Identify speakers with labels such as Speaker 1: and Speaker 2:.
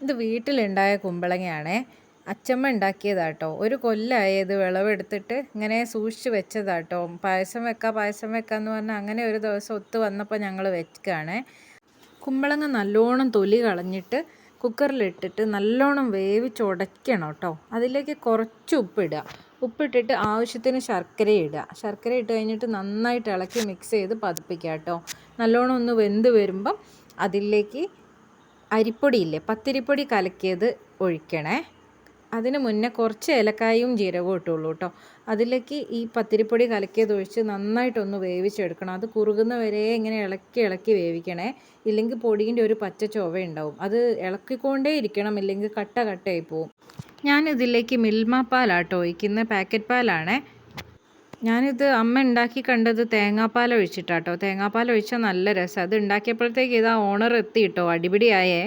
Speaker 1: ഇത് വീട്ടിലുണ്ടായ കുമ്പളങ്ങയാണേ. അച്ചമ്മ ഉണ്ടാക്കിയതാട്ടോ. ഒരു കൊല്ലമായി ഇത് വിളവെടുത്തിട്ട് ഇങ്ങനെ സൂക്ഷിച്ച് വെച്ചതാട്ടോ. പായസം വെക്കാമെന്ന് പറഞ്ഞാൽ അങ്ങനെ ഒരു ദിവസം ഒത്തു വന്നപ്പോൾ ഞങ്ങൾ വെക്കുകയാണേ. കുമ്പളങ്ങ നല്ലോണം തൊലി കളഞ്ഞിട്ട് കുക്കറിലിട്ടിട്ട് നല്ലോണം വേവിച്ചുടയ്ക്കണം കേട്ടോ. അതിലേക്ക് കുറച്ച് ഉപ്പിടുക. ഉപ്പിട്ടിട്ട് ആവശ്യത്തിന് ശർക്കര ഇടുക. ശർക്കര ഇട്ട് കഴിഞ്ഞിട്ട് നന്നായിട്ട് ഇളക്കി മിക്സ് ചെയ്ത് പതിപ്പിക്കുക കേട്ടോ. നല്ലോണം ഒന്ന് വെന്ത് വരുമ്പം അതിലേക്ക് അരിപ്പൊടിയില്ലേ, പത്തിരിപ്പൊടി കലക്കിയത് ഒഴിക്കണേ. അതിന് മുന്നേ കുറച്ച് ഏലക്കായും ജീരകവും ഇട്ടുള്ളൂ കേട്ടോ. അതിലേക്ക് ഈ പത്തിരിപ്പൊടി കലക്കിയത് ഒഴിച്ച് നന്നായിട്ടൊന്ന് വേവിച്ചെടുക്കണം. അത് കുറുകുന്ന വരെ ഇങ്ങനെ ഇളക്കി വേവിക്കണേ. ഇല്ലെങ്കിൽ പൊടീൻ്റെ ഒരു പച്ച ചുവ ഉണ്ടാവും. അത് ഇളക്കിക്കൊണ്ടേ ഇരിക്കണം, ഇല്ലെങ്കിൽ കട്ടയായി പോവും. ഞാനിതിലേക്ക് മിൽമ പാലാട്ടോ ഒഴിക്കുന്നത്, പാക്കറ്റ് പാലാണേ. ഞാനിത് അമ്മ ഉണ്ടാക്കി കണ്ടത് തേങ്ങാപ്പാൽ ഒഴിച്ചിട്ടാട്ടോ. തേങ്ങാപ്പാൽ ഒഴിച്ചാൽ നല്ല രസം. അത് ഉണ്ടാക്കിയപ്പോഴത്തേക്ക് ഇതാ ഓണർ എത്തി കേട്ടോ. അടിപിടിയായേ.